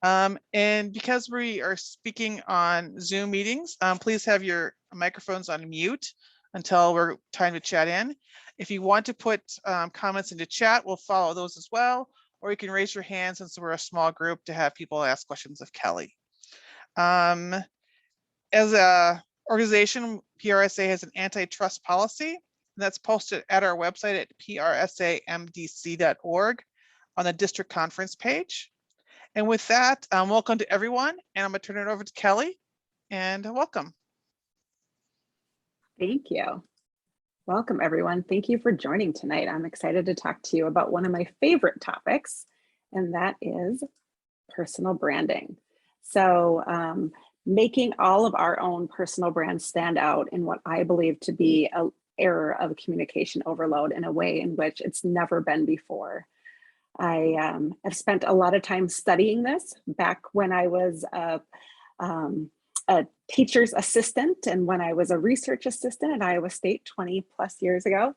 And because we are speaking on Zoom meetings, please have your microphones on mute until we're time to chat in. If you want to put comments into chat, we'll follow those as well, or you can raise your hand since we're a small group to have people ask questions of Kelli. As a organization, PRSA has an antitrust policy that's posted at our website at prsamdc.org on the district conference page. And with that, welcome to everyone. And I'm gonna turn it over to Kelli, and welcome. Thank you. Welcome, everyone. Thank you for joining tonight. I'm excited to talk to you about one of my favorite topics, and that is personal branding. So making all of our own personal brands stand out in what I believe to be an era of communication overload in a way in which it's never been before. I have spent a lot of time studying this back when I was a teacher's assistant and when I was a research assistant at Iowa State 20 plus years ago,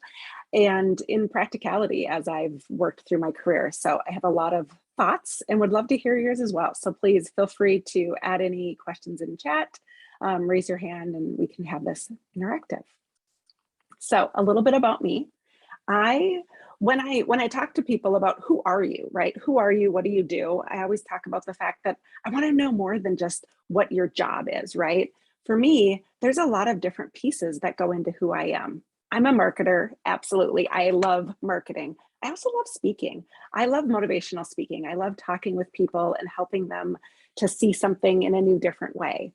and in practicality as I've worked through my career. So I have a lot of thoughts and would love to hear yours as well. So please feel free to add any questions in chat, raise your hand, and we can have this interactive. So a little bit about me. When I talk to people about who are you, right? Who are you? What do you do? I always talk about the fact that I want to know more than just what your job is, right? For me, there's a lot of different pieces that go into who I am. I'm a marketer, absolutely. I love marketing. I also love speaking. I love motivational speaking. I love talking with people and helping them to see something in a new, different way.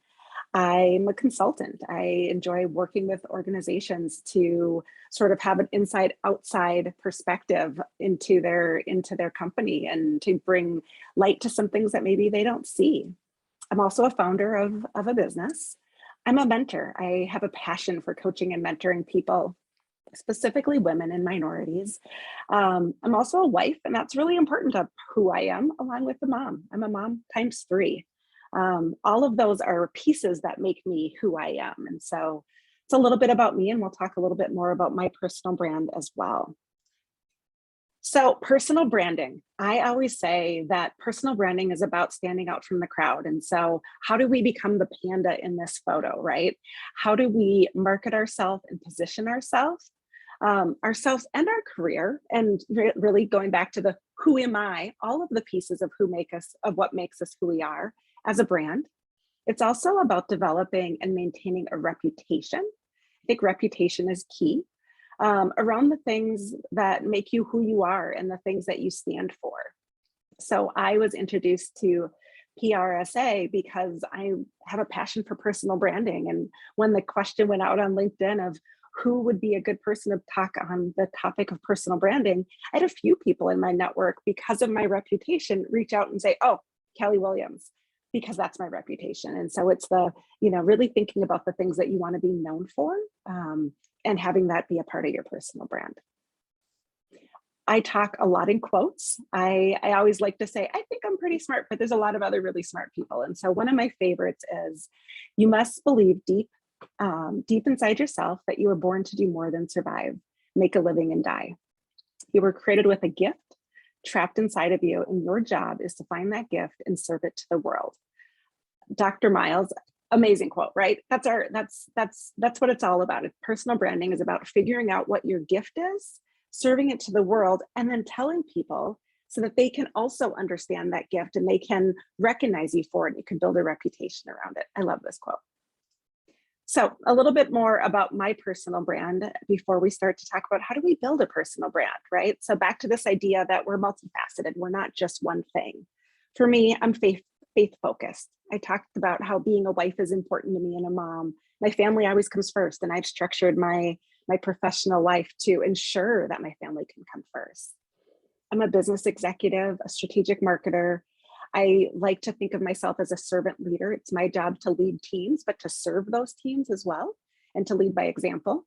I'm a consultant. I enjoy working with organizations to sort of have an inside outside perspective into their company and to bring light to some things that maybe they don't see. I'm also a founder of a business. I'm a mentor. I have a passion for coaching and mentoring people, specifically women and minorities. I'm also a wife, and that's really important to who I am, along with the mom. I'm a mom times 3. All of those are pieces that make me who I am. And so it's a little bit about me, and we'll talk a little bit more about my personal brand as well. So personal branding, I always say that personal branding is about standing out from the crowd. And so how do we become the panda in this photo, right? How do we market ourselves and position ourselves and our career? And really going back to the who am I, all of the pieces of what makes us who we are as a brand. It's also about developing and maintaining a reputation. I think reputation is key around the things that make you who you are and the things that you stand for. So I was introduced to PRSA because I have a passion for personal branding. And when the question went out on LinkedIn of who would be a good person to talk on the topic of personal branding, I had a few people in my network, because of my reputation, reach out and say, oh, Kelli Williams, because that's my reputation. And so it's the, really thinking about the things that you want to be known for and having that be a part of your personal brand. I talk a lot in quotes. I always like to say, I think I'm pretty smart, but there's a lot of other really smart people. And so one of my favorites is, you must believe deep inside yourself that you were born to do more than survive, make a living and die. You were created with a gift trapped inside of you, and your job is to find that gift and serve it to the world. Dr. Miles, amazing quote, right? That's what it's all about. Personal branding is about figuring out what your gift is, serving it to the world, and then telling people so that they can also understand that gift and they can recognize you for it. You can build a reputation around it. I love this quote. So a little bit more about my personal brand before we start to talk about how do we build a personal brand, right? So back to this idea that we're multifaceted. We're not just one thing. For me, I'm faith focused. I talked about how being a wife is important to me and a mom. My family always comes first, and I've structured my professional life to ensure that my family can come first. I'm a business executive, a strategic marketer. I like to think of myself as a servant leader. It's my job to lead teams, but to serve those teams as well, and to lead by example.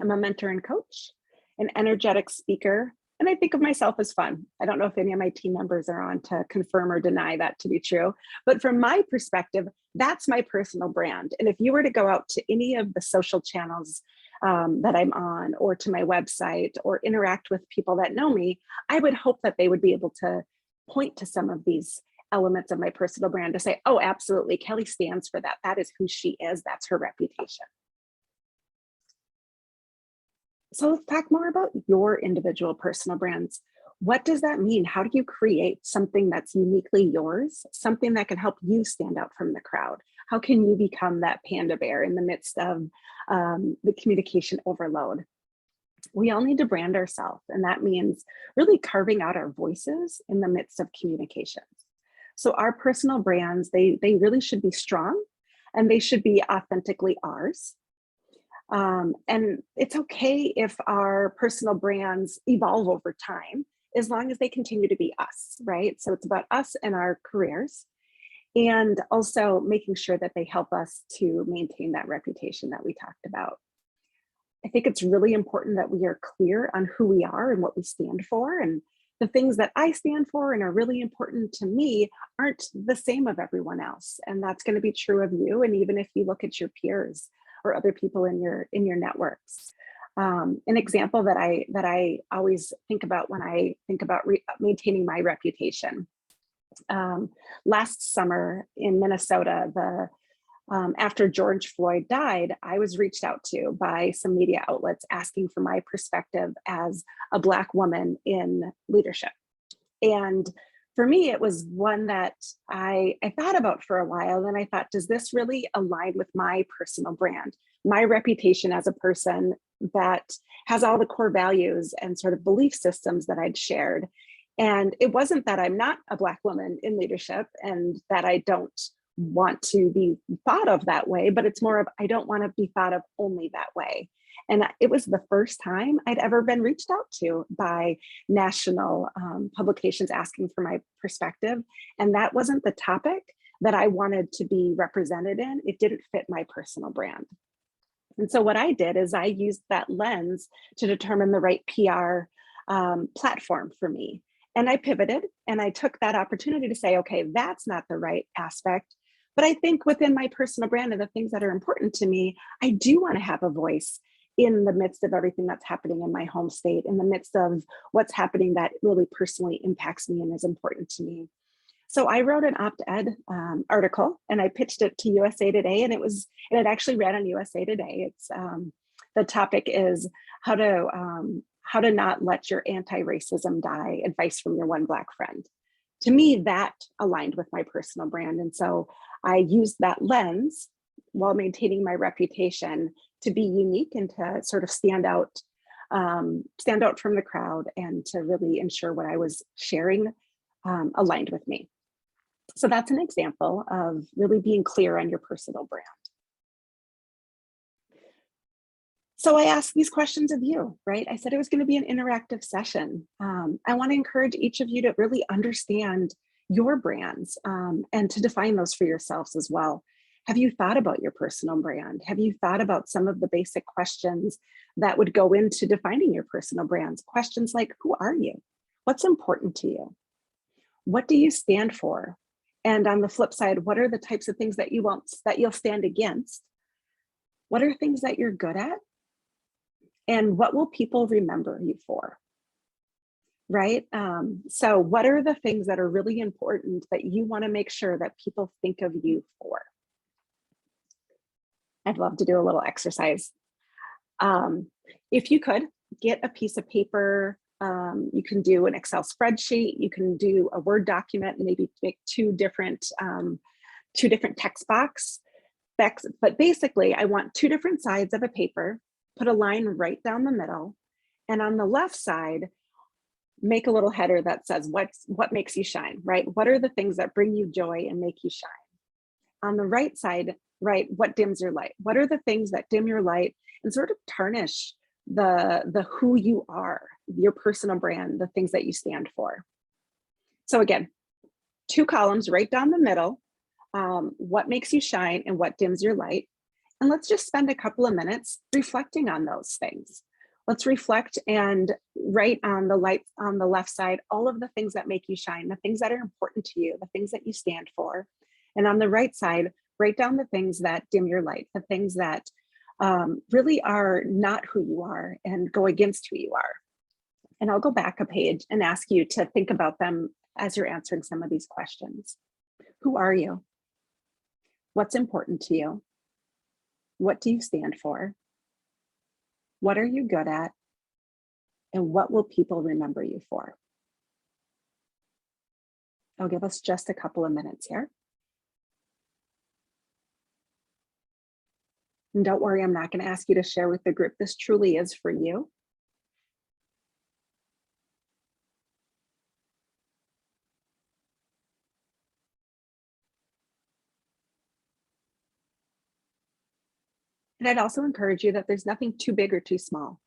I'm a mentor and coach, an energetic speaker, and I think of myself as fun. I don't know if any of my team members are on to confirm or deny that to be true, but from my perspective, that's my personal brand. And if you were to go out to any of the social channels that I'm on, or to my website, or interact with people that know me, I would hope that they would be able to point to some of these elements of my personal brand to say, oh, absolutely, Kelli stands for that. That is who she is. That's her reputation. So let's talk more about your individual personal brands. What does that mean? How do you create something that's uniquely yours, something that can help you stand out from the crowd? How can you become that panda bear in the midst of the communication overload? We all need to brand ourselves, and that means really carving out our voices in the midst of communications. So our personal brands, they really should be strong, and they should be authentically ours. And it's okay if our personal brands evolve over time, as long as they continue to be us, right? So it's about us and our careers, and also making sure that they help us to maintain that reputation that we talked about. I think it's really important that we are clear on who we are and what we stand for. And the things that I stand for and are really important to me aren't the same of everyone else. And that's going to be true of you. And even if you look at your peers or other people in your networks. An example that I always think about when I think about maintaining my reputation. Last summer in Minnesota, after George Floyd died, I was reached out to by some media outlets asking for my perspective as a Black woman in leadership. And for me, it was one that I thought about for a while. And I thought, does this really align with my personal brand, my reputation as a person that has all the core values and sort of belief systems that I'd shared? And it wasn't that I'm not a Black woman in leadership and that I don't want to be thought of that way, but it's more of, I don't want to be thought of only that way. And it was the first time I'd ever been reached out to by national publications asking for my perspective. And that wasn't the topic that I wanted to be represented in. It didn't fit my personal brand. And so what I did is I used that lens to determine the right PR platform for me. And I pivoted and I took that opportunity to say, okay, that's not the right aspect. But I think within my personal brand and the things that are important to me, I do want to have a voice in the midst of everything that's happening in my home state, in the midst of what's happening that really personally impacts me and is important to me. So I wrote an op-ed article and I pitched it to USA Today, and it actually read on USA Today. It's the topic is how to not let your anti-racism die, advice from your one Black friend. To me, that aligned with my personal brand. And so I used that lens while maintaining my reputation to be unique and to sort of stand out from the crowd and to really ensure what I was sharing aligned with me. So that's an example of really being clear on your personal brand. So I asked these questions of you, right? I said it was going to be an interactive session. I want to encourage each of you to really understand your brands and to define those for yourselves as well. Have you thought about your personal brand? Have you thought about some of the basic questions that would go into defining your personal brands? Questions like, who are you? What's important to you? What do you stand for? And on the flip side, what are the types of things that you'll stand against? What are things that you're good at? And what will people remember you for? Right? So what are the things that are really important that you want to make sure that people think of you for? I'd love to do a little exercise. If you could get a piece of paper, you can do an Excel spreadsheet, you can do a Word document, and maybe make two different text boxes. But basically, I want two different sides of a paper, put a line right down the middle, and on the left side, make a little header that says, what makes you shine, right? What are the things that bring you joy and make you shine? On the right side, right, what dims your light? What are the things that dim your light and sort of tarnish the who you are, your personal brand, the things that you stand for? So again, two columns right down the middle, what makes you shine and what dims your light. And let's just spend a couple of minutes reflecting on those things. Let's reflect and write on the left side, all of the things that make you shine, the things that are important to you, the things that you stand for. And on the right side, write down the things that dim your light, the things that really are not who you are and go against who you are. And I'll go back a page and ask you to think about them as you're answering some of these questions. Who are you? What's important to you? What do you stand for? What are you good at? And what will people remember you for? I'll give us just a couple of minutes here. And don't worry, I'm not going to ask you to share with the group. This truly is for you. And I'd also encourage you that there's nothing too big or too small.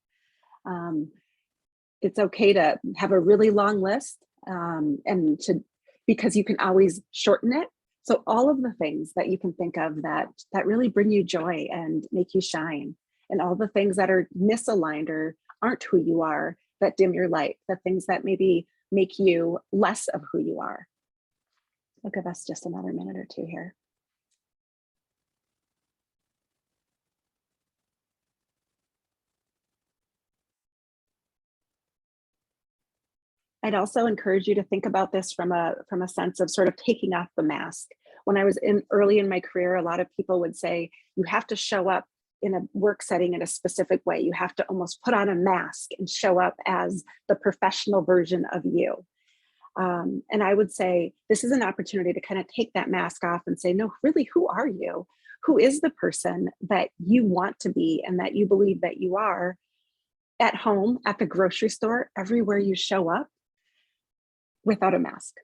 It's okay to have a really long list because you can always shorten it. So all of the things that you can think of that really bring you joy and make you shine, and all the things that are misaligned or aren't who you are, that dim your light, the things that maybe make you less of who you are. I'll give us just another minute or two here. I'd also encourage you to think about this from a sense of sort of taking off the mask. When I was early in my career, a lot of people would say, you have to show up in a work setting in a specific way. You have to almost put on a mask and show up as the professional version of you. And I would say, this is an opportunity to kind of take that mask off and say, no, really, who are you? Who is the person that you want to be and that you believe that you are at home, at the grocery store, everywhere you show up, without a mask?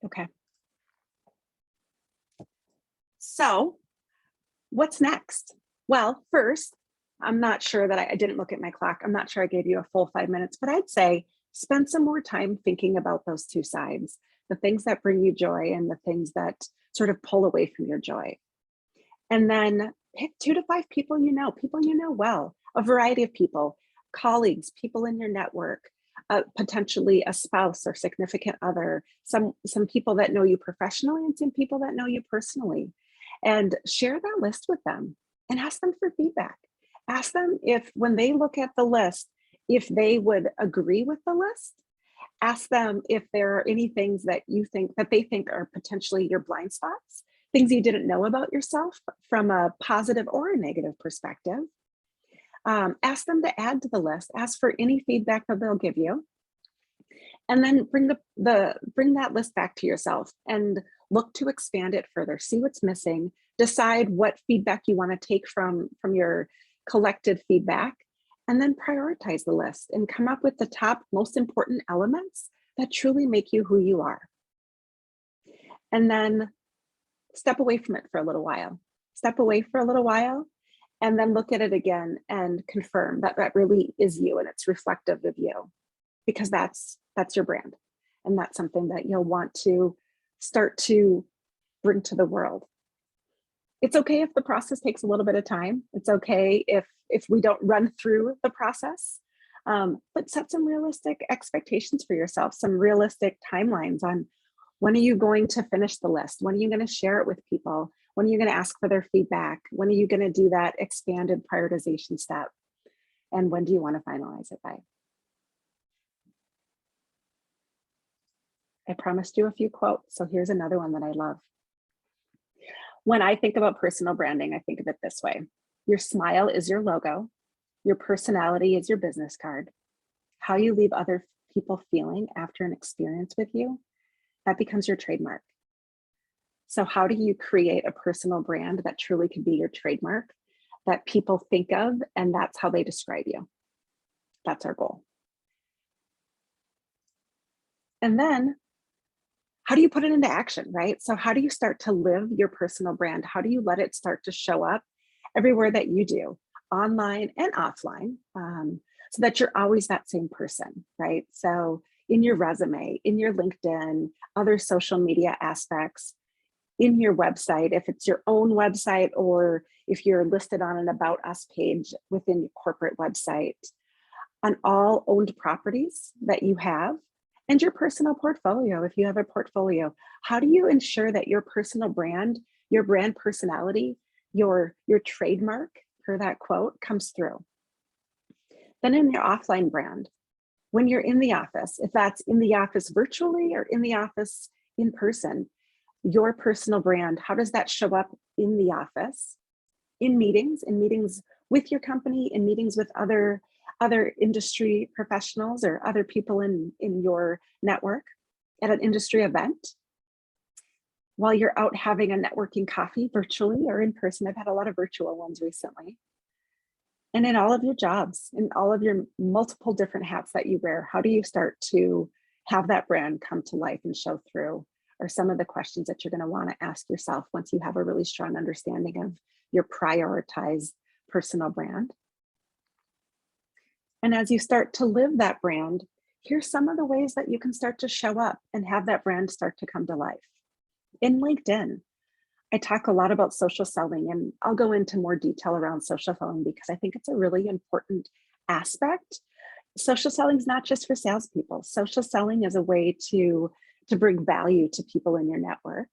Okay. So what's next? Well, first, I'm not sure that I didn't look at my clock. I'm not sure I gave you a full 5 minutes, but I'd say spend some more time thinking about those two sides, the things that bring you joy and the things that sort of pull away from your joy. And then pick 2 to 5 people you know well, a variety of people, colleagues, people in your network, potentially a spouse or significant other, some people that know you professionally and some people that know you personally, and share that list with them and ask them for feedback. Ask them if, when they look at the list, if they would agree with the list. Ask them if there are any things that they think are potentially your blind spots, things you didn't know about yourself from a positive or a negative perspective. Ask them to add to the list, ask for any feedback that they'll give you, and then bring that list back to yourself and look to expand it further, see what's missing, decide what feedback you want to take from your collected feedback, and then prioritize the list and come up with the top most important elements that truly make you who you are. And then step away from it for a little while. Step away for a little while and then look at it again and confirm that that really is you and it's reflective of you, because that's your brand. And that's something that you'll want to start to bring to the world. It's okay if the process takes a little bit of time. It's okay if we don't run through the process, but set some realistic expectations for yourself, some realistic timelines on when are you going to finish the list? When are you going to share it with people? When are you going to ask for their feedback? When are you going to do that expanded prioritization step? And when do you want to finalize it by? I promised you a few quotes, so here's another one that I love. When I think about personal branding, I think of it this way. Your smile is your logo. Your personality is your business card. How you leave other people feeling after an experience with you, that becomes your trademark. So how do you create a personal brand that truly can be your trademark, that people think of, and that's how they describe you? That's our goal. And then how do you put it into action, right? So how do you start to live your personal brand? How do you let it start to show up everywhere that you do, online and offline, so that you're always that same person, right? So in your resume, in your LinkedIn, other social media aspects, in your website, if it's your own website or if you're listed on an About Us page within your corporate website, on all owned properties that you have, and your personal portfolio, if you have a portfolio. How do you ensure that your personal brand Your brand personality, your trademark, per that quote, comes through. Then in your offline brand, when you're in the office, if that's in the office virtually or in the office in person, your personal brand, how does that show up in the office, in meetings with your company, in meetings with other industry professionals or other people in your network, at an industry event, while you're out having a networking coffee virtually or in person. I've had a lot of virtual ones recently. And in all of your jobs, in all of your multiple different hats that you wear, how do you start to have that brand come to life and show through? Are some of the questions that you're going to want to ask yourself once you have a really strong understanding of your prioritized personal brand. And as you start to live that brand, here's some of the ways that you can start to show up and have that brand start to come to life. In LinkedIn, I talk a lot about social selling, and I'll go into more detail around social selling because I think it's a really important aspect. Social selling is not just for salespeople. Social selling is a way to bring value to people in your network.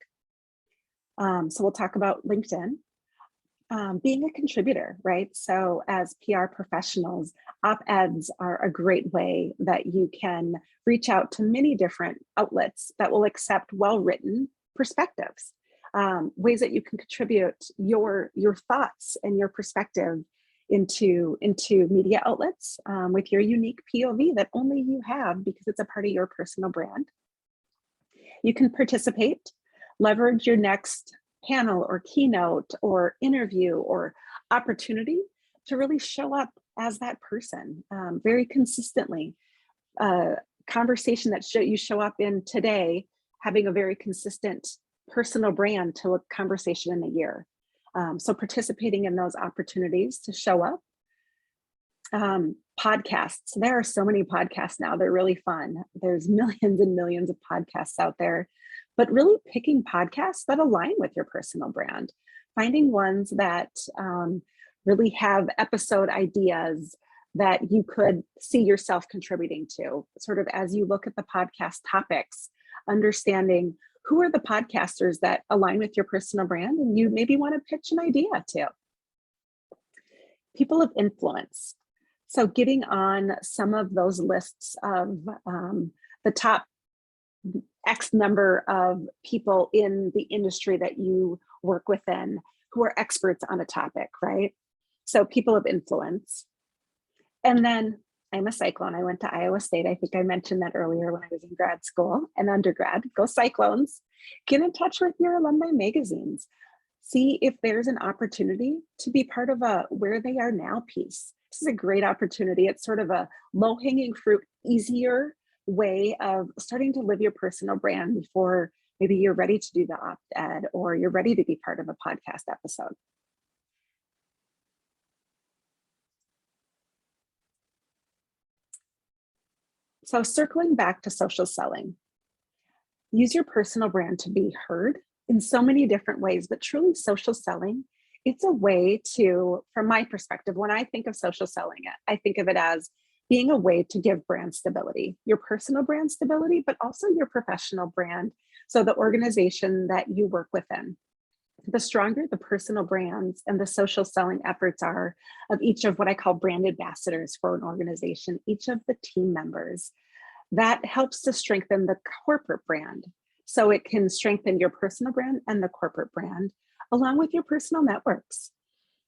So we'll talk about LinkedIn. Being a contributor, right? So as PR professionals, op-eds are a great way that you can reach out to many different outlets that will accept well-written perspectives. Ways that you can contribute your thoughts and your perspective into media outlets with your unique POV that only you have because it's a part of your personal brand. You can participate, leverage your next panel or keynote or interview or opportunity to really show up as that person very consistently. Conversation that you show up in today, having a very consistent personal brand to a conversation in a year. So participating in those opportunities to show up. Podcasts, there are so many podcasts now, they're really fun. There's millions and millions of podcasts out there, but really picking podcasts that align with your personal brand, finding ones that really have episode ideas that you could see yourself contributing to, sort of as you look at the podcast topics, understanding who are the podcasters that align with your personal brand and you maybe want to pitch an idea to. People of influence. So getting on some of those lists of the top X number of people in the industry that you work within who are experts on a topic, right? So people of influence. And then I'm a Cyclone. I went to Iowa State. I think I mentioned that earlier when I was in grad school and undergrad. Go Cyclones. Get in touch with your alumni magazines. See if there's an opportunity to be part of a where they are now piece. This is a great opportunity. It's sort of a low-hanging fruit, easier way of starting to live your personal brand before maybe you're ready to do the op-ed or you're ready to be part of a podcast episode. So circling back to social selling, use your personal brand to be heard in so many different ways, but truly social selling, it's a way to, from my perspective, when I think of social selling, I think of it as being a way to give brand stability, your personal brand stability, but also your professional brand. So the organization that you work within, the stronger the personal brands and the social selling efforts are of each of what I call brand ambassadors for an organization, each of the team members, that helps to strengthen the corporate brand. So it can strengthen your personal brand and the corporate brand, along with your personal networks.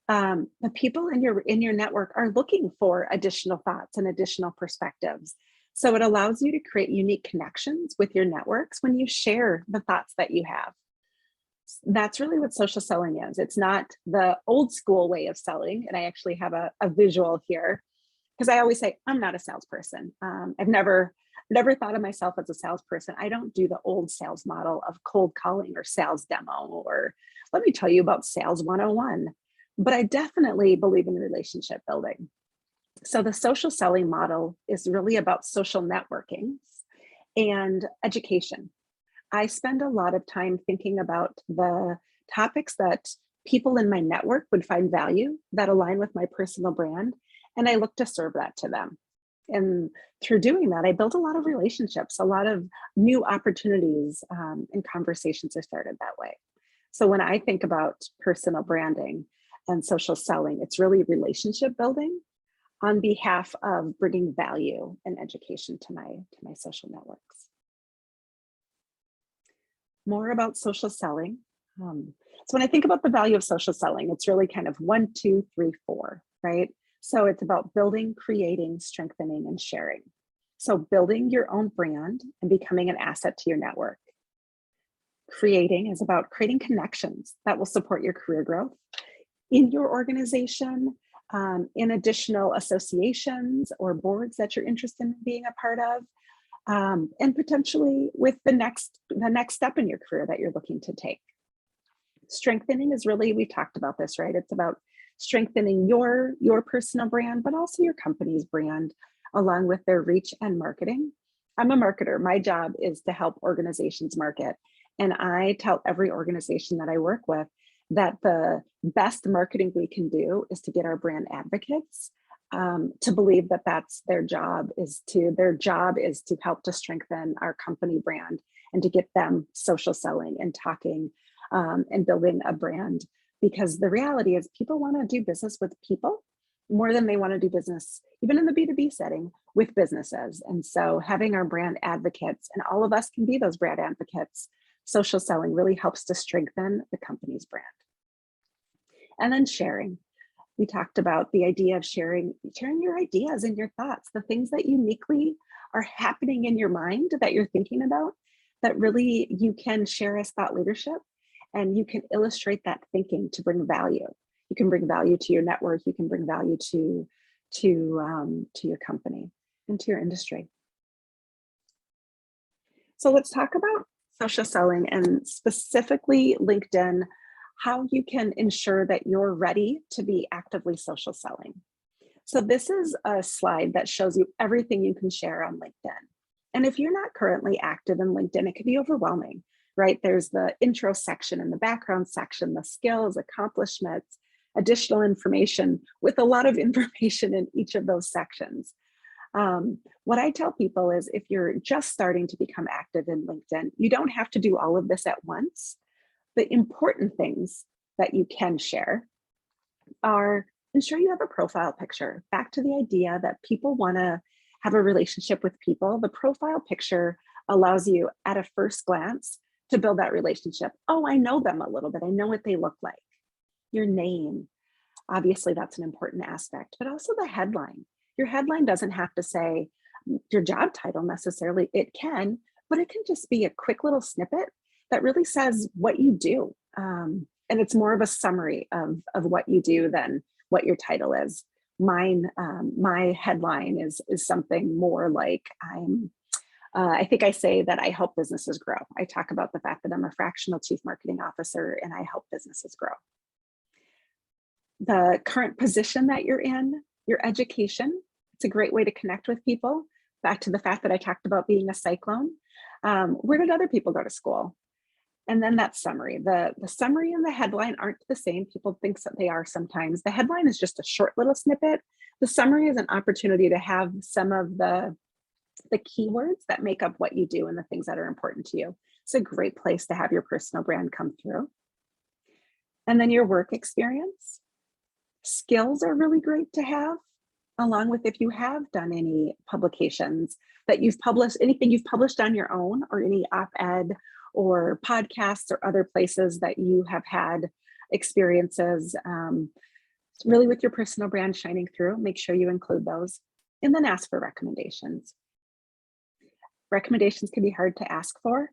The people in your network are looking for additional thoughts and additional perspectives. So it allows you to create unique connections with your networks when you share the thoughts that you have. That's really what social selling is. It's not the old school way of selling. And I actually have a visual here because I always say, I'm not a salesperson. I've never thought of myself as a salesperson. I don't do the old sales model of cold calling or sales demo, or let me tell you about sales 101. But I definitely believe in relationship building. So the social selling model is really about social networking and education. I spend a lot of time thinking about the topics that people in my network would find value that align with my personal brand, and I look to serve that to them. And through doing that, I built a lot of relationships, a lot of new opportunities and conversations are started that way. So when I think about personal branding and social selling, it's really relationship building on behalf of bringing value and education to my social networks. More about social selling. So when I think about the value of social selling, it's really kind of 1, 2, 3, 4, right? So it's about building, creating, strengthening, and sharing. So building your own brand and becoming an asset to your network. Creating is about creating connections that will support your career growth in your organization, in additional associations or boards that you're interested in being a part of, and potentially with the next step in your career that you're looking to take. Strengthening is really, we talked about this, right? It's about strengthening your personal brand, but also your company's brand, along with their reach and marketing. I'm a marketer. My job is to help organizations market. And I tell every organization that I work with that the best marketing we can do is to get our brand advocates to believe that that's their job is to help to strengthen our company brand and to get them social selling and talking and building a brand. Because the reality is people want to do business with people more than they want to do business, even in the B2B setting, with businesses. And so having our brand advocates, and all of us can be those brand advocates, social selling really helps to strengthen the company's brand. And then sharing. We talked about the idea of sharing your ideas and your thoughts, the things that uniquely are happening in your mind that you're thinking about, that really you can share as thought leadership, and you can illustrate that thinking to bring value. You can bring value to your network. You can bring value to your company and to your industry. So let's talk about social selling, and specifically LinkedIn, how you can ensure that you're ready to be actively social selling. So this is a slide that shows you everything you can share on LinkedIn. And if you're not currently active in LinkedIn, it can be overwhelming, right? There's the intro section and the background section, the skills, accomplishments, additional information, with a lot of information in each of those sections. What I tell people is, if you're just starting to become active in LinkedIn, you don't have to do all of this at once. The important things that you can share are ensure you have a profile picture. Back to the idea that people want to have a relationship with people. The profile picture allows you at a first glance to build that relationship. Oh, I know them a little bit. I know what they look like. Your name, obviously that's an important aspect, but also the headline. Your headline doesn't have to say your job title necessarily. It can, but it can just be a quick little snippet that really says what you do. And it's more of a summary of what you do than what your title is. My headline is something more like I think I say that I help businesses grow. I talk about the fact that I'm a fractional chief marketing officer and I help businesses grow. The current position that you're in, your education, it's a great way to connect with people. Back to the fact that I talked about being a cyclone. Where did other people go to school? And then that summary. The summary and the headline aren't the same. People think that they are sometimes. The headline is just a short little snippet. The summary is an opportunity to have some of the keywords that make up what you do and the things that are important to you. It's a great place to have your personal brand come through. And then your work experience. Skills are really great to have, along with if you have done any publications that you've published, anything you've published on your own, or any op-ed or podcasts or other places that you have had experiences really with your personal brand shining through. Make sure you include those, and then ask for recommendations. Recommendations can be hard to ask for,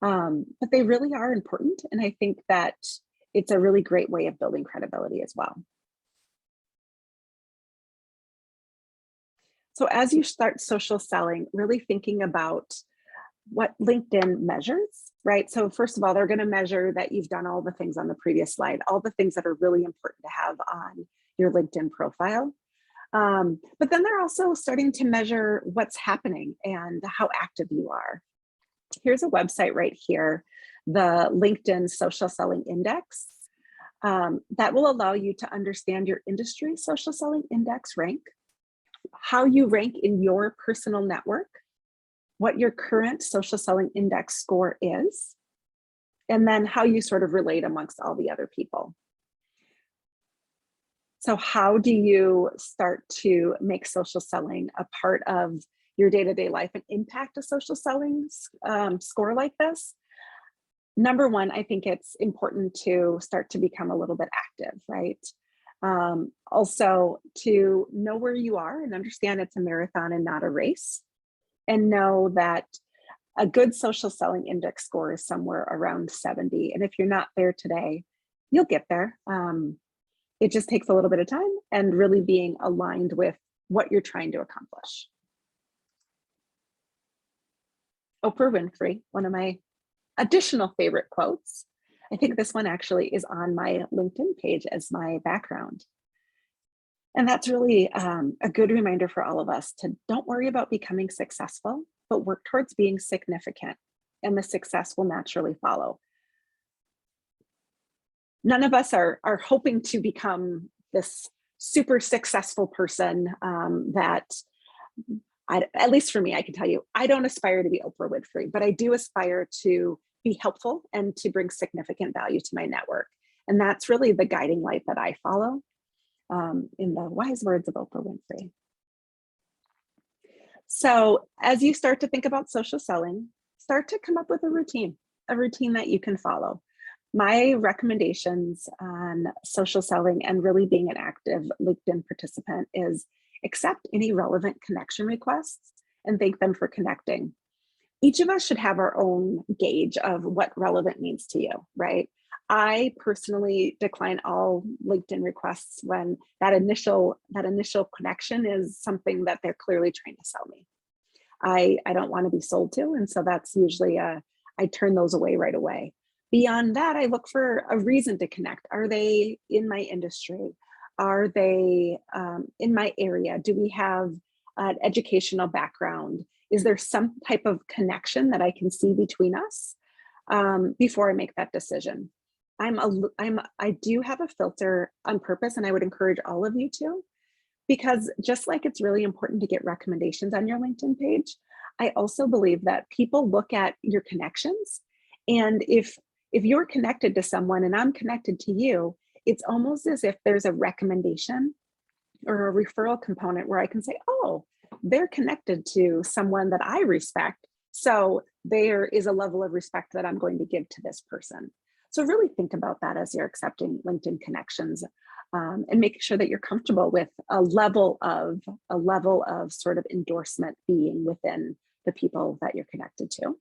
but they really are important. And I think that it's a really great way of building credibility as well. So as you start social selling, really thinking about what LinkedIn measures, right? So first of all, they're going to measure that you've done all the things on the previous slide, all the things that are really important to have on your LinkedIn profile. But then they're also starting to measure what's happening and how active you are. Here's a website right here, the LinkedIn Social Selling Index, that will allow you to understand your industry social selling index rank, how you rank in your personal network, what your current social selling index score is, and then how you sort of relate amongst all the other people. So how do you start to make social selling a part of your day-to-day life and impact a social selling score like this? Number one, I think it's important to start to become a little bit active, right? Also to know where you are and understand it's a marathon and not a race, and know that a good social selling index score is somewhere around 70. And if you're not there today, you'll get there. It just takes a little bit of time and really being aligned with what you're trying to accomplish. Oprah Winfrey, one of my additional favorite quotes. I think this one actually is on my LinkedIn page as my background. And that's really a good reminder for all of us to don't worry about becoming successful, but work towards being significant, and the success will naturally follow. None of us are hoping to become this super successful person that, at least for me, I can tell you, I don't aspire to be Oprah Winfrey, but I do aspire to be helpful and to bring significant value to my network. And that's really the guiding light that I follow, in the wise words of Oprah Winfrey. So as you start to think about social selling, start to come up with a routine that you can follow. My recommendations on social selling and really being an active LinkedIn participant is accept any relevant connection requests and thank them for connecting. Each of us should have our own gauge of what relevant means to you, right? I personally decline all LinkedIn requests when that initial connection is something that they're clearly trying to sell me. I don't want to be sold to, and so that's usually I turn those away right away. Beyond that, I look for a reason to connect. Are they in my industry? Are they in my area? Do we have an educational background? Is there some type of connection that I can see between us before I make that decision? I do have a filter on purpose, and I would encourage all of you to, because just like it's really important to get recommendations on your LinkedIn page, I also believe that people look at your connections, and if you're connected to someone and I'm connected to you, it's almost as if there's a recommendation or a referral component where I can say, oh, they're connected to someone that I respect, so there is a level of respect that I'm going to give to this person. So really think about that as you're accepting LinkedIn connections, and making sure that you're comfortable with a level of sort of endorsement being within the people that you're connected to.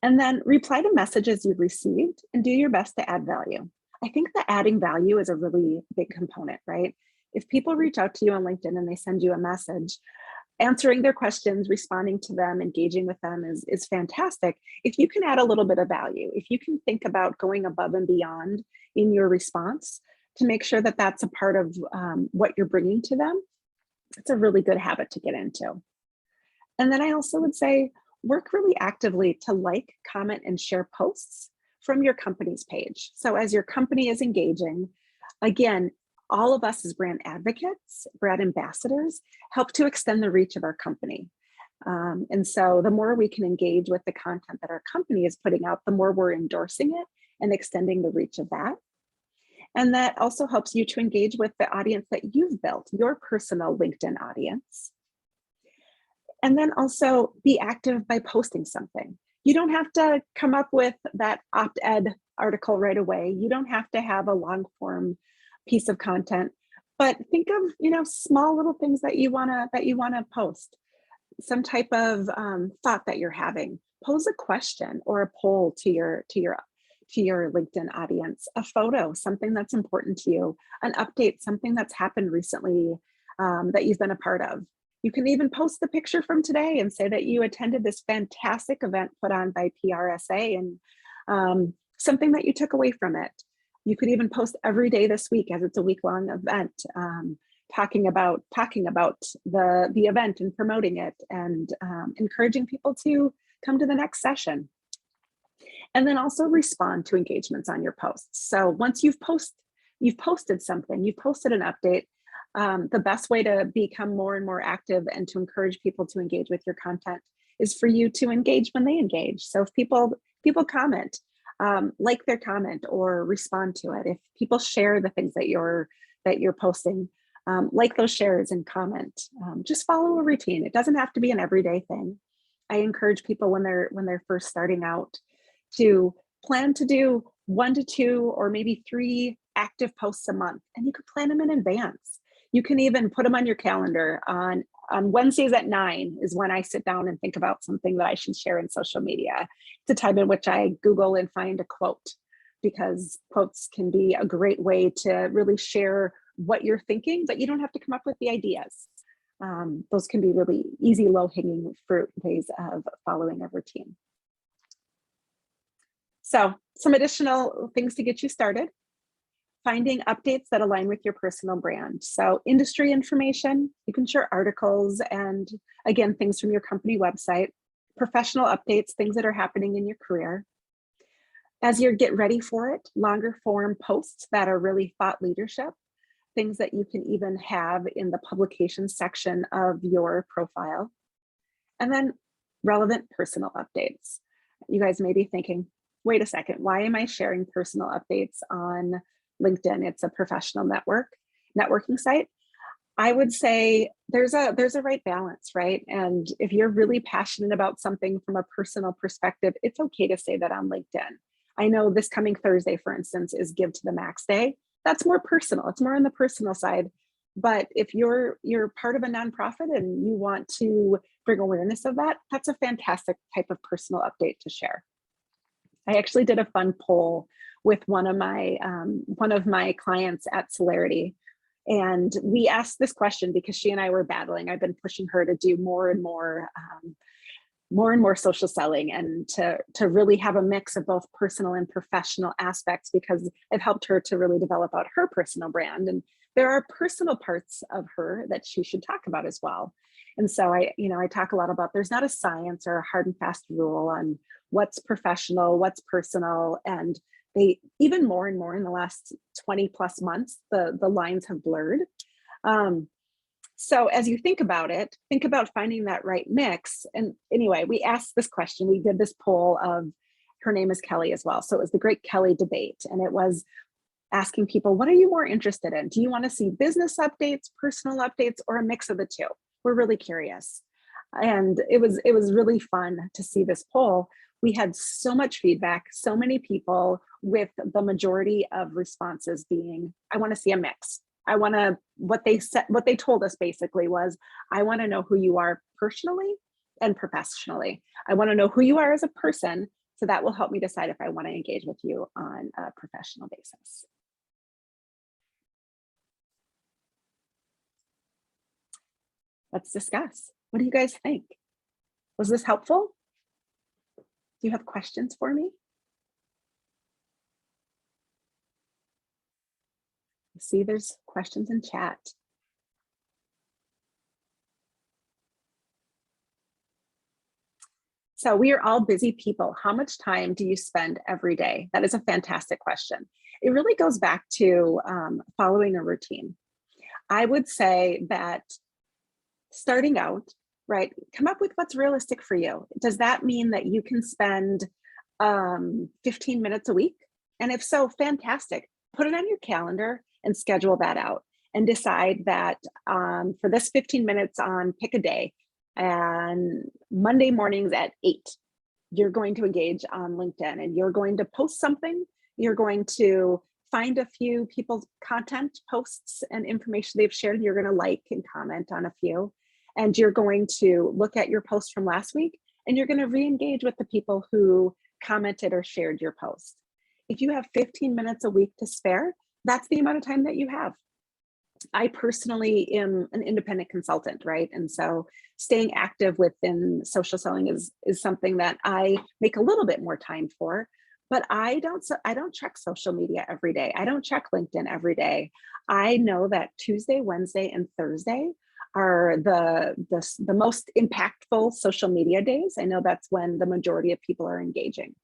And then reply to messages you've received and do your best to add value. I think that adding value is a really big component, right? If people reach out to you on LinkedIn and they send you a message, answering their questions, responding to them, engaging with them is fantastic. If you can add a little bit of value, if you can think about going above and beyond in your response to make sure that that's a part of what you're bringing to them, it's a really good habit to get into. And then I also would say, work really actively to like, comment, and share posts from your company's page. So as your company is engaging, again, all of us as brand advocates, brand ambassadors, help to extend the reach of our company. And so the more we can engage with the content that our company is putting out, the more we're endorsing it and extending the reach of that. And that also helps you to engage with the audience that you've built, your personal LinkedIn audience. And then also be active by posting something. You don't have to come up with that op-ed article right away. You don't have to have a long form piece of content, but think of small little things that you wanna post. Some type of thought that you're having. Pose a question or a poll to your LinkedIn audience. A photo, something that's important to you. An update, something that's happened recently that you've been a part of. You can even post the picture from today and say that you attended this fantastic event put on by PRSA and something that you took away from it. You could even post every day this week, as it's a week-long event, talking about the event and promoting it, and encouraging people to come to the next session. And then also respond to engagements on your posts. So once you've posted something, you've posted an update, the best way to become more and more active and to encourage people to engage with your content is for you to engage when they engage. So if people comment, like their comment or respond to it. If people share the things that you're posting, like those shares and comment. Just follow a routine. It doesn't have to be an everyday thing. I encourage people when they're first starting out to plan to do 1 to 2 or maybe 3 active posts a month, and you could plan them in advance. You can even put them on your calendar. On Wednesdays at 9 is when I sit down and think about something that I should share in social media. It's a time in which I Google and find a quote, because quotes can be a great way to really share what you're thinking, but you don't have to come up with the ideas. Those can be really easy, low-hanging fruit ways of following a routine. So some additional things to get you started. Finding updates that align with your personal brand. So industry information, you can share articles and, again, things from your company website, professional updates, things that are happening in your career. As you get ready for it, longer form posts that are really thought leadership, things that you can even have in the publication section of your profile. And then relevant personal updates. You guys may be thinking, wait a second, why am I sharing personal updates on LinkedIn? It's a professional networking site. I would say there's a right balance, right? And if you're really passionate about something from a personal perspective, it's okay to say that on LinkedIn. I know this coming Thursday, for instance, is Give to the Max Day. That's more personal. It's more on the personal side. But if you're part of a nonprofit and you want to bring awareness of that, that's a fantastic type of personal update to share. I actually did a fun poll with one of my clients at Celerity, and we asked this question because she and I were battling. I've been pushing her to do more and more social selling, and to really have a mix of both personal and professional aspects, because it helped her to really develop out her personal brand. And there are personal parts of her that she should talk about as well. And so I talk a lot about there's not a science or a hard and fast rule on what's professional, what's personal. And they even more and more in the last 20 plus months, the lines have blurred. So as you think about it, think about finding that right mix. And anyway, we asked this question, we did this poll of, her name is Kelli as well. So it was the Great Kelli Debate. And it was asking people, what are you more interested in? Do you want to see business updates, personal updates, or a mix of the two? We're really curious. And it was really fun to see this poll. We had so much feedback, so many people, with the majority of responses being, I want to see a mix. I want to, what they told us basically was, I want to know who you are personally and professionally. I want to know who you are as a person, so that will help me decide if I want to engage with you on a professional basis. Let's discuss. What do you guys think? Was this helpful? Do you have questions for me? See, there's questions in chat. So we are all busy people. How much time do you spend every day? That is a fantastic question. It really goes back to following a routine. I would say that starting out, right, come up with what's realistic for you. Does that mean that you can spend 15 minutes a week? And if so, fantastic. Put it on your calendar and schedule that out, and decide that for this 15 minutes on pick a day, and Monday mornings at 8, you're going to engage on LinkedIn and you're going to post something. You're going to find a few people's content posts and information they've shared. You're going to like and comment on a few, and you're going to look at your post from last week, and you're going to re-engage with the people who commented or shared your post. If you have 15 minutes a week to spare, that's the amount of time that you have. I personally am an independent consultant, right? And so staying active within social selling is something that I make a little bit more time for, but I don't check social media every day. I don't check LinkedIn every day. I know that Tuesday, Wednesday, and Thursday are the most impactful social media days. I know that's when the majority of people are engaging.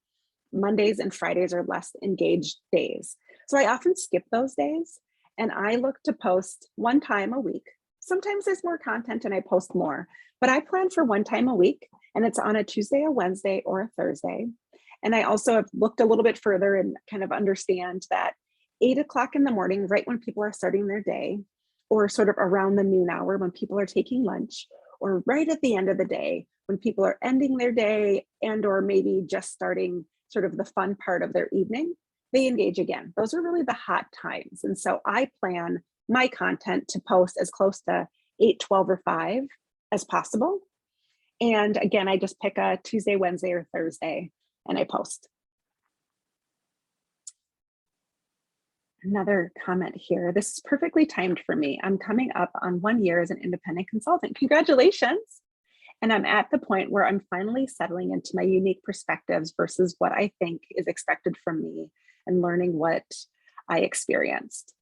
Mondays and Fridays are less engaged days. So I often skip those days, and I look to post one time a week. Sometimes there's more content and I post more, but I plan for one time a week, and it's on a Tuesday, a Wednesday, or a Thursday. And I also have looked a little bit further and kind of understand that 8 o'clock in the morning, right when people are starting their day, or sort of around the noon hour when people are taking lunch, or right at the end of the day when people are ending their day and or maybe just starting sort of the fun part of their evening, they engage again. Those are really the hot times. And so I plan my content to post as close to 8, 12, or 5 as possible. And again, I just pick a Tuesday, Wednesday, or Thursday and I post. Another comment here. This is perfectly timed for me. I'm coming up on 1 year as an independent consultant. Congratulations. And I'm at the point where I'm finally settling into my unique perspectives versus what I think is expected from me and learning what I experienced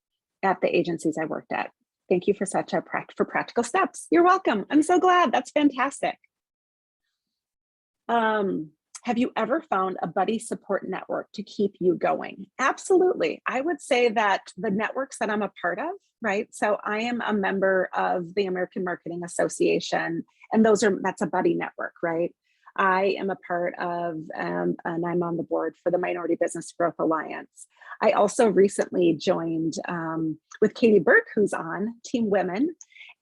at the agencies I worked at. Thank you for such a practical steps. You're welcome. I'm so glad. That's fantastic. Have you ever found a buddy support network to keep you going? Absolutely. I would say that the networks that I'm a part of, right? So I am a member of the American Marketing Association, and that's a buddy network, right? I am a part of, and I'm on the board for the Minority Business Growth Alliance. I also recently joined with Katie Burke, who's on Team Women,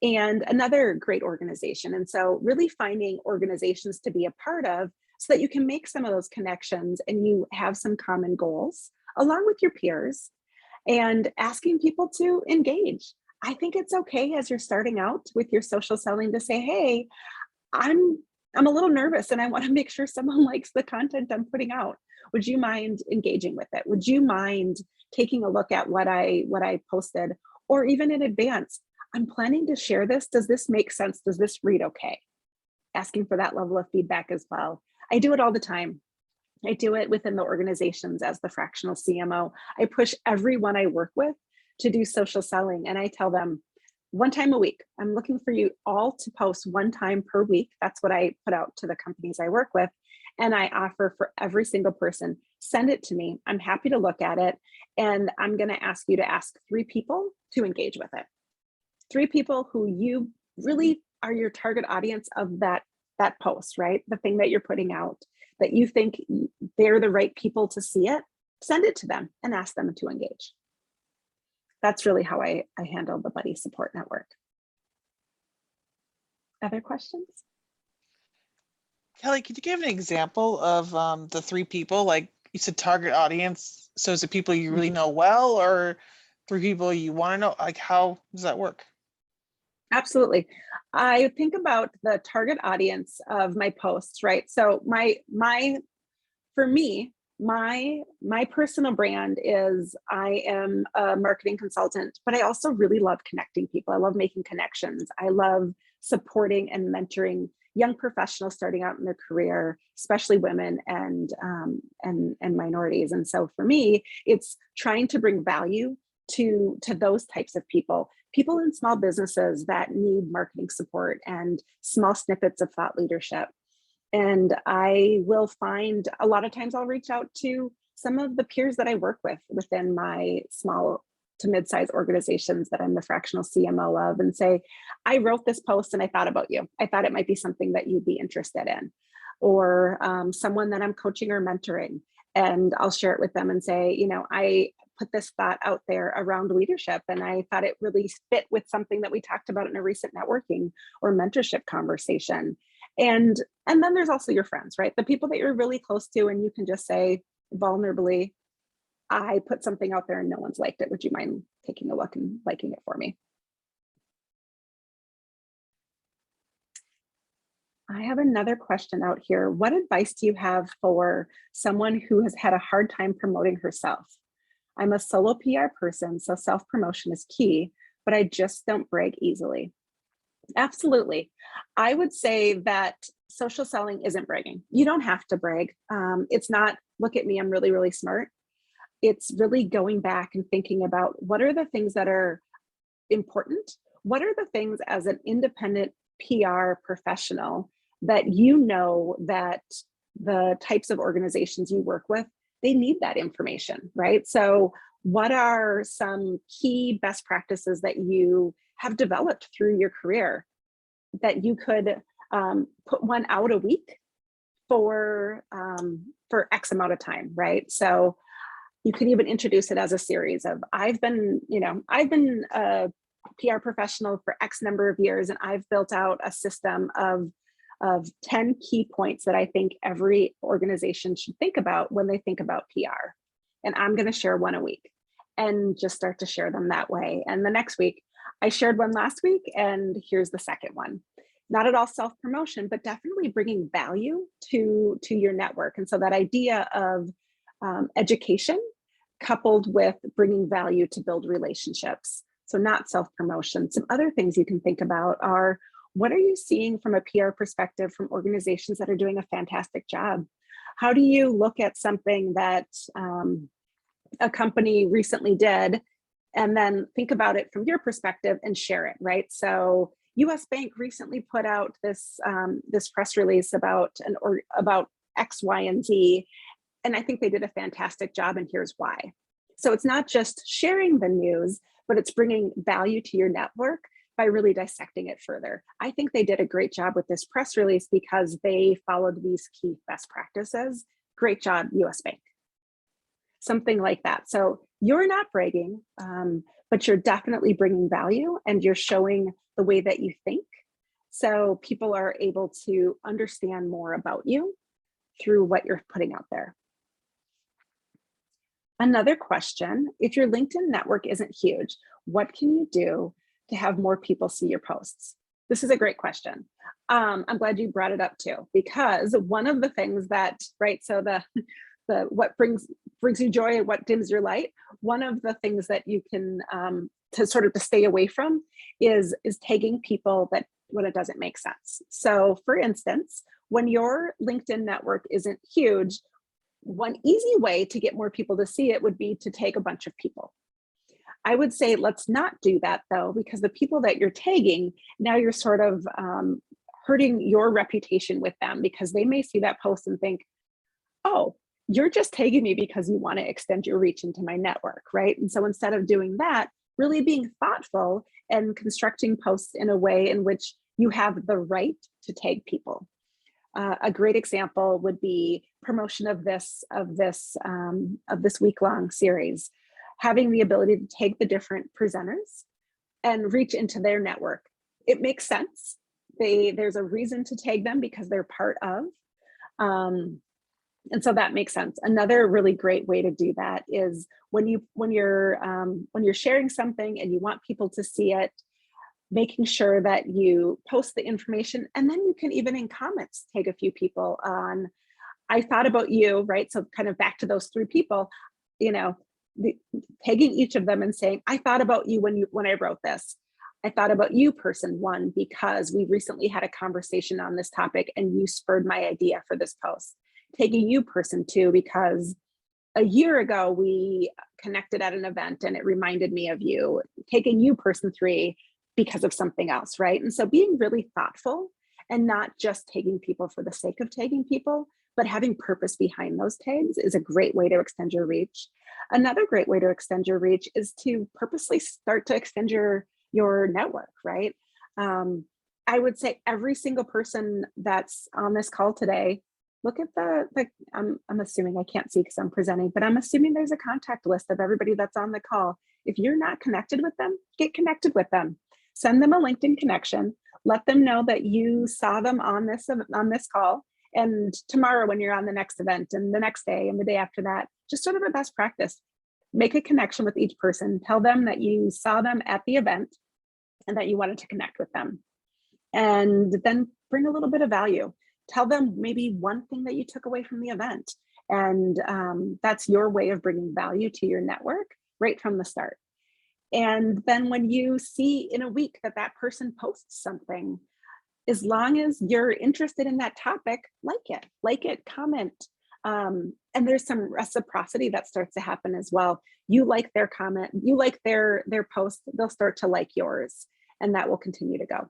and another great organization. And so really finding organizations to be a part of so that you can make some of those connections and you have some common goals along with your peers, and asking people to engage. I think it's okay as you're starting out with your social selling to say, hey, I'm a little nervous and I want to make sure someone likes the content I'm putting out. Would you mind engaging with it? Would you mind taking a look at what I posted? Or even in advance, I'm planning to share this. Does this make sense? Does this read okay? Asking for that level of feedback as well. I do it all the time. I do it within the organizations as the fractional CMO. I push everyone I work with to do social selling, and I tell them 1 time a week. I'm looking for you all to post 1 time per week. That's what I put out to the companies I work with. And I offer for every single person, send it to me. I'm happy to look at it. And I'm going to ask you to ask 3 people to engage with it. 3 people who you really are your target audience of that post, right? The thing that you're putting out, that you think they're the right people to see it, send it to them and ask them to engage. That's really how I handle the buddy support network. Other questions? Kelly, could you give an example of the 3 people? Like you said, target audience. So is it people you really know well, or 3 people you want to know? Like, how does that work? Absolutely. I think about the target audience of my posts, right? So for me, my personal brand is I am a marketing consultant, but I also really love connecting people. I love making connections. I love supporting and mentoring young professionals starting out in their career, especially women and minorities. And so for me, it's trying to bring value to those types of people in small businesses that need marketing support and small snippets of thought leadership. And I will find a lot of times I'll reach out to some of the peers that I work with within my small to mid-sized organizations that I'm the fractional CMO of, and say, I wrote this post and I thought about you. I thought it might be something that you'd be interested in. Or someone that I'm coaching or mentoring, and I'll share it with them and say, you know, I put this thought out there around leadership and I thought it really fit with something that we talked about in a recent networking or mentorship conversation. And then there's also your friends, right? The people that you're really close to, and you can just say vulnerably, I put something out there and no one's liked it. Would you mind taking a look and liking it for me? I have another question out here. What advice do you have for someone who has had a hard time promoting herself? I'm a solo PR person, so self-promotion is key, but I just don't brag easily. Absolutely. I would say that social selling isn't bragging. You don't have to brag. It's not, look at me, I'm really, really smart. It's really going back and thinking about what are the things that are important? What are the things as an independent PR professional that you know that the types of organizations you work with, they need that information, right? So what are some key best practices that you have developed through your career that you could put one out a week for X amount of time, right? So you could even introduce it as a series of, I've been a PR professional for X number of years, and I've built out a system of 10 key points that I think every organization should think about when they think about PR. And I'm going to share one a week and just start to share them that way. And the next week, I shared one last week, and here's the second one. Not at all self-promotion, but definitely bringing value to your network. And so that idea of education coupled with bringing value to build relationships. So not self-promotion. Some other things you can think about are, what are you seeing from a PR perspective from organizations that are doing a fantastic job? How do you look at something that a company recently did, and then think about it from your perspective and share it, right? So US Bank recently put out this this press release about X, Y, and Z, and I think they did a fantastic job, and here's why. So it's not just sharing the news, but it's bringing value to your network by really dissecting it further. I think they did a great job with this press release because they followed these key best practices. Great job, US Bank. Something like that. So you're not bragging, but you're definitely bringing value, and you're showing the way that you think. So people are able to understand more about you through what you're putting out there. Another question, if your LinkedIn network isn't huge, what can you do to have more people see your posts? This is a great question. I'm glad you brought it up too, because one of the things that, right, so the what brings you joy and what dims your light, one of the things that you can to stay away from is tagging people that when it doesn't make sense. So for instance, when your LinkedIn network isn't huge, one easy way to get more people to see it would be to tag a bunch of people. I would say let's not do that though, because the people that you're tagging, now you're sort of hurting your reputation with them, because they may see that post and think, oh, you're just tagging me because you want to extend your reach into my network, right? And so instead of doing that, really being thoughtful and constructing posts in a way in which you have the right to tag people. A great example would be promotion of this week-long series, having the ability to take the different presenters and reach into their network. It makes sense. There's a reason to tag them because they're part of. And so that makes sense. Another really great way to do that is when you're sharing something and you want people to see it, making sure that you post the information, and then you can even in comments tag a few people on, I thought about you, right? So kind of back to those 3 people, tagging each of them and saying, I thought about you when I wrote this. I thought about you, person 1, because we recently had a conversation on this topic and you spurred my idea for this post. Taking you, person 2, because a year ago we connected at an event and it reminded me of you. Taking you, person 3, because of something else, right? And so being really thoughtful and not just tagging people for the sake of tagging people, but having purpose behind those tags is a great way to extend your reach. Another great way to extend your reach is to purposely start to extend your network, right? I would say every single person that's on this call today, look at I'm assuming, I can't see because I'm presenting, but I'm assuming there's a contact list of everybody that's on the call. If you're not connected with them, get connected with them. Send them a LinkedIn connection. Let them know that you saw them on this call. And tomorrow when you're on the next event, and the next day and the day after that, just sort of a best practice. Make a connection with each person. Tell them that you saw them at the event and that you wanted to connect with them. And then bring a little bit of value. Tell them maybe one thing that you took away from the event. And that's your way of bringing value to your network right from the start. And then when you see in a week that that person posts something, as long as you're interested in that topic, like it, comment. And there's some reciprocity that starts to happen as well. You like their comment, you like their post, they'll start to like yours, and that will continue to go.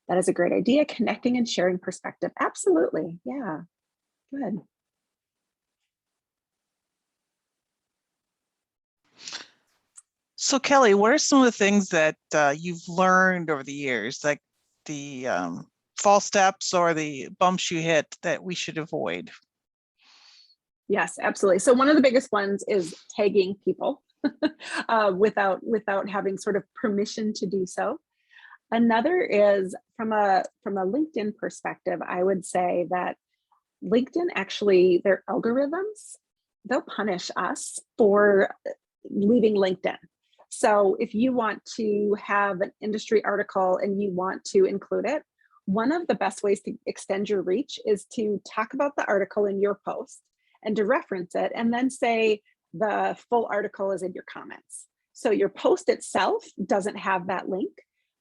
That is a great idea. Connecting and sharing perspective. Absolutely. Yeah, good. So Kelli, what are some of the things that you've learned over the years, like the false steps or the bumps you hit that we should avoid? Yes, absolutely. So one of the biggest ones is tagging people without having sort of permission to do so. Another is from a LinkedIn perspective, I would say that LinkedIn actually, their algorithms, they'll punish us for leaving LinkedIn. So if you want to have an industry article and you want to include it, one of the best ways to extend your reach is to talk about the article in your post and to reference it, and then say the full article is in your comments. So your post itself doesn't have that link,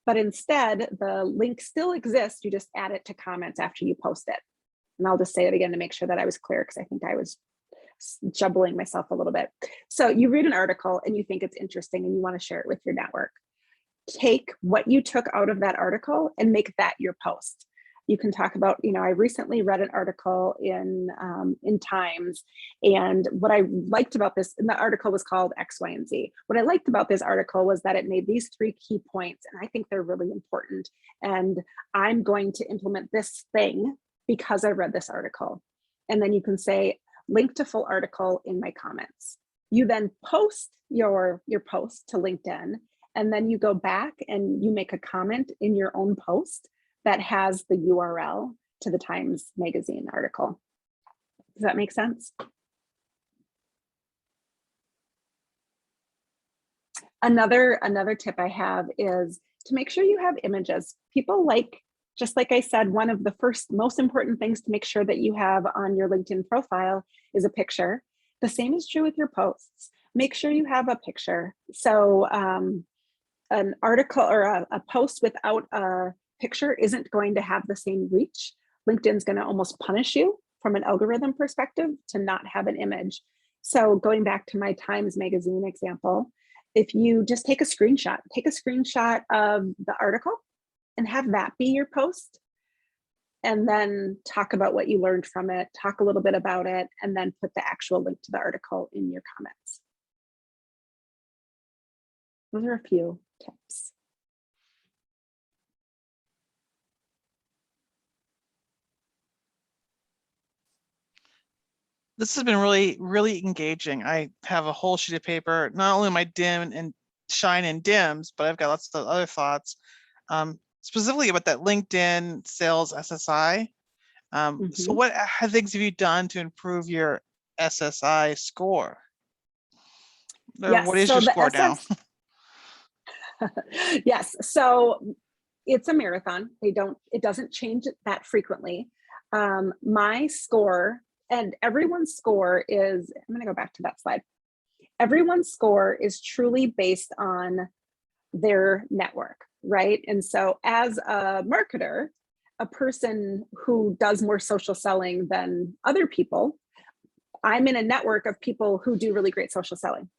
but instead the link still exists. You just add it to comments after you post it. And I'll just say it again to make sure that I was clear, because I think I was jumbling myself a little bit. So you read an article and you think it's interesting and you want to share it with your network. Take what you took out of that article and make that your post. You can talk about, I recently read an article in Times, and what I liked about this, and the article was called X, Y, and Z. What I liked about this article was that it made these 3 key points, and I think they're really important. And I'm going to implement this thing because I read this article. And then you can say, link to full article in my comments. You then post your post to LinkedIn, and then you go back and you make a comment in your own post that has the URL to the Times Magazine article. Does that make sense? Another tip I have is to make sure you have images. People like, just like I said, one of the first most important things to make sure that you have on your LinkedIn profile is a picture. The same is true with your posts. Make sure you have a picture. So an article or a post without a picture isn't going to have the same reach. LinkedIn's going to almost punish you from an algorithm perspective to not have an image. So going back to my Times Magazine example, if you just take a screenshot of the article and have that be your post, and then talk about what you learned from it, talk a little bit about it, and then put the actual link to the article in your comments. Those are a few tips. This has been really, really engaging. I have a whole sheet of paper, not only my dim and shine and dims, but I've got lots of other thoughts, specifically about that LinkedIn sales SSI. So what things have you done to improve your SSI score? Or yes, what is so your the score now? Yes, so it's a marathon. It doesn't change that frequently. My score, and everyone's score is, I'm gonna go back to that slide. Everyone's score is truly based on their network, right? And so as a marketer, a person who does more social selling than other people, I'm in a network of people who do really great social selling.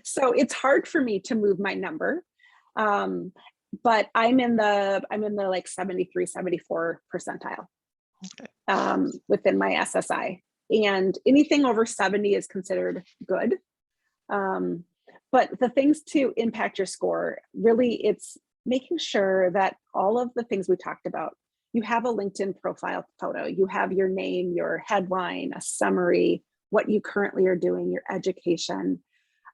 So it's hard for me to move my number. But I'm in the like 73, 74 percentile within my SSI. And anything over 70 is considered good. But the things to impact your score, really, it's making sure that all of the things we talked about, you have a LinkedIn profile photo, you have your name, your headline, a summary, what you currently are doing, your education,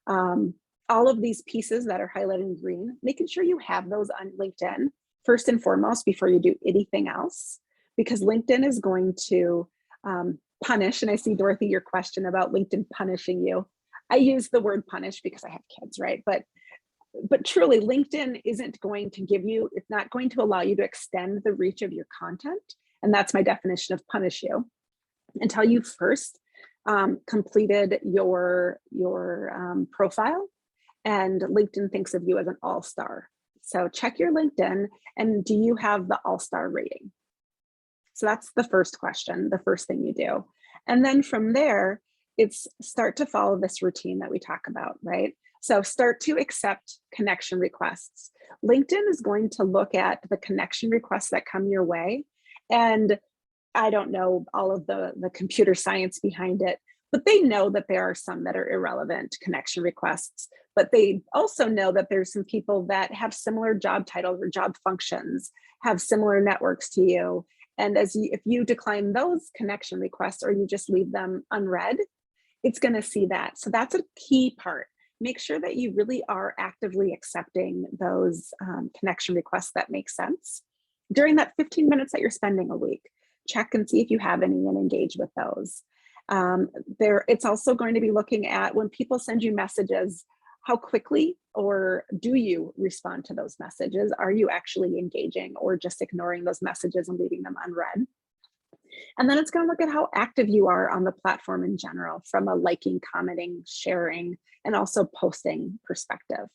all of these pieces that are highlighted in green, making sure you have those on LinkedIn first and foremost before you do anything else, because LinkedIn is going to punish. And I see, Dorothy, your question about LinkedIn punishing you. I use the word punish because I have kids, right? But truly, LinkedIn isn't going to give you, it's not going to allow you to extend the reach of your content. And that's my definition of punish you, until you first completed your profile, and LinkedIn thinks of you as an all-star. So check your LinkedIn, and do you have the all-star rating? So that's the first question, the first thing you do. And then from there, it's start to follow this routine that we talk about, right? So start to accept connection requests. LinkedIn is going to look at the connection requests that come your way. And I don't know all of the computer science behind it, but they know that there are some that are irrelevant connection requests, but they also know that there's some people that have similar job titles or job functions, have similar networks to you. And if you decline those connection requests or you just leave them unread, it's going to see that. So that's a key part. Make sure that you really are actively accepting those connection requests that make sense. During that 15 minutes that you're spending a week, check and see if you have any and engage with those. It's also going to be looking at when people send you messages, how quickly or do you respond to those messages? Are you actually engaging or just ignoring those messages and leaving them unread? And then it's going to look at how active you are on the platform in general, from a liking, commenting, sharing, and also posting perspective.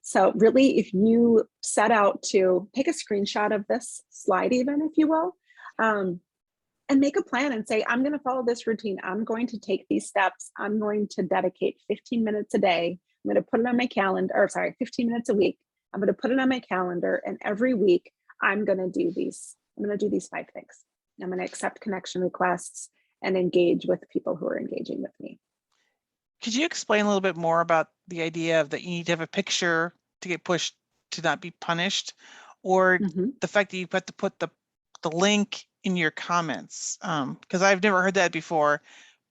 So really, if you set out to take a screenshot of this slide, even if you will, and make a plan and say, I'm going to follow this routine. I'm going to take these steps. I'm going to dedicate 15 minutes a day. I'm going to put it on my calendar, or sorry, 15 minutes a week. I'm going to put it on my calendar. And every week I'm going to do these. I'm going to do these 5 things. I'm going to accept connection requests and engage with people who are engaging with me. Could you explain a little bit more about the idea of that you need to have a picture to get pushed to not be punished, or the fact that you have to put the link in your comments? Because I've never heard that before,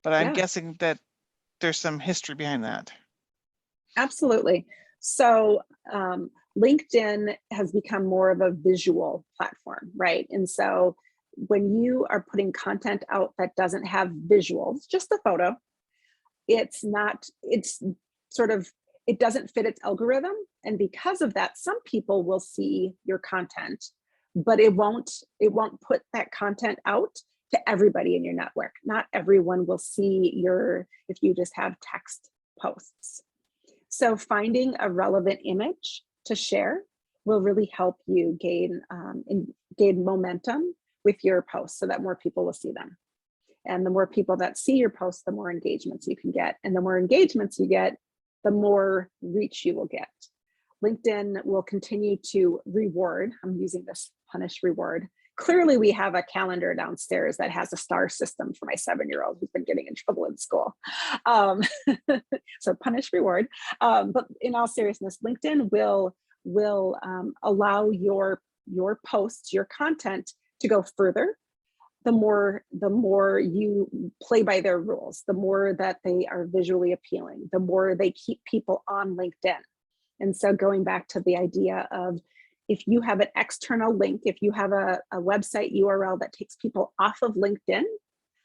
but I'm guessing that there's some history behind that. Absolutely. So LinkedIn has become more of a visual platform, right? And so when you are putting content out that doesn't have visuals, just a photo, it doesn't fit its algorithm. And because of that, some people will see your content, but it won't put that content out to everybody in your network. Not everyone will see if you just have text posts. So finding a relevant image to share will really help you gain momentum with your posts so that more people will see them. And the more people that see your posts, the more engagements you can get. And the more engagements you get, the more reach you will get. LinkedIn will continue to reward. I'm using this punish reward. Clearly, we have a calendar downstairs that has a star system for my 7-year-old who's been getting in trouble in school. So punish reward. But in all seriousness, LinkedIn will allow your posts, your content to go further. The more you play by their rules, the more that they are visually appealing, the more they keep people on LinkedIn. And so going back to the idea of, if you have an external link, if you have a website URL that takes people off of LinkedIn,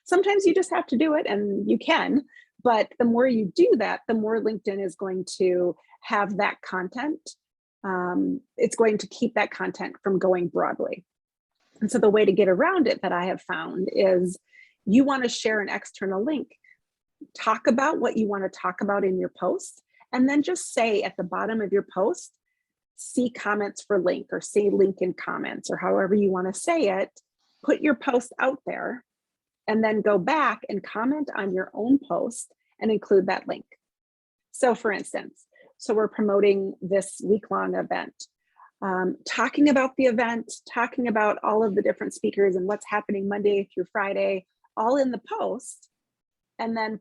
sometimes you just have to do it, and you can, but the more you do that, the more LinkedIn is going to have that content. It's going to keep that content from going broadly. And so the way to get around it that I have found is, you want to share an external link, talk about what you want to talk about in your post, and then just say at the bottom of your post, see comments for link, or say link in comments, or however you want to say it. Put your post out there and then go back and comment on your own post and include that link. So for instance, we're promoting this week-long event. Talking about the event, talking about all of the different speakers and what's happening Monday through Friday, all in the post, and then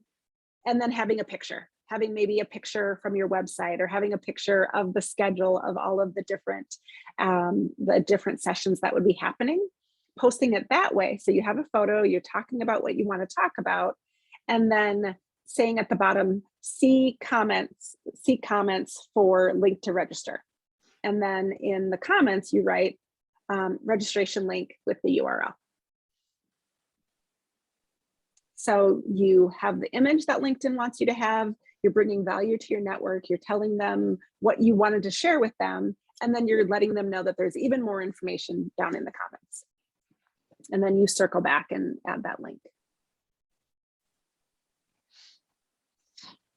having a picture, having maybe a picture from your website, or having a picture of the schedule of all of the different sessions that would be happening, posting it that way. So you have a photo, you're talking about what you want to talk about, and then saying at the bottom, see comments for link to register. And then in the comments, you write registration link with the URL. So you have the image that LinkedIn wants you to have, you're bringing value to your network, you're telling them what you wanted to share with them, and then you're letting them know that there's even more information down in the comments. And then you circle back and add that link.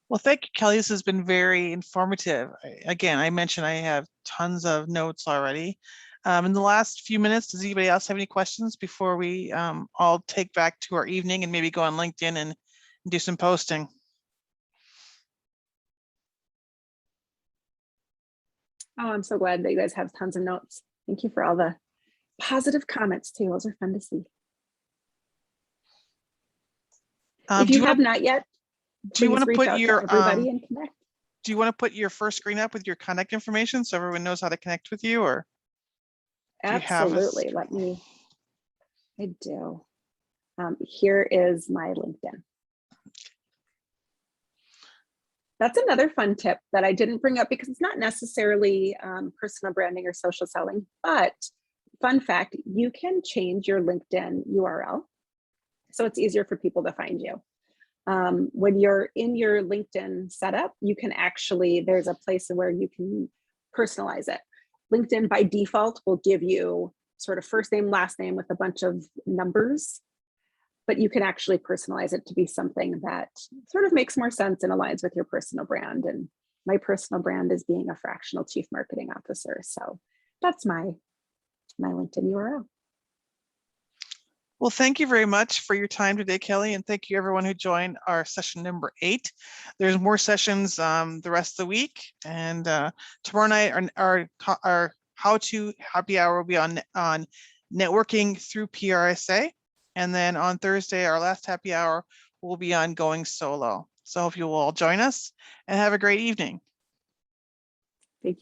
Well, thank you, Kelli. This has been very informative. Again, I mentioned I have tons of notes already. In the last few minutes, does anybody else have any questions before we all take back to our evening and maybe go on LinkedIn and do some posting? Oh, I'm so glad that you guys have tons of notes. Thank you for all the positive comments too. Those are fun to see. If Do you you have want not yet, do you want please to reach put out to your everybody and connect. do you want to put your first screen up with your contact information so everyone knows how to connect with you, or do you have a Absolutely. I do. Here is my LinkedIn. That's another fun tip that I didn't bring up because it's not necessarily personal branding or social selling, but fun fact, you can change your LinkedIn URL so it's easier for people to find you. When you're in your LinkedIn setup, you can actually, there's a place where you can personalize it. LinkedIn by default will give you sort of first name, last name with a bunch of numbers, but you can actually personalize it to be something that sort of makes more sense and aligns with your personal brand. And my personal brand is being a fractional chief marketing officer. So that's my LinkedIn URL. Well, thank you very much for your time today, Kelly, and thank you everyone who joined our session number 8. There's more sessions the rest of the week, and tomorrow night our how-to happy hour will be on networking through PRSA, and then on Thursday our last happy hour will be on going solo. So I hope you will all join us and have a great evening. Thank you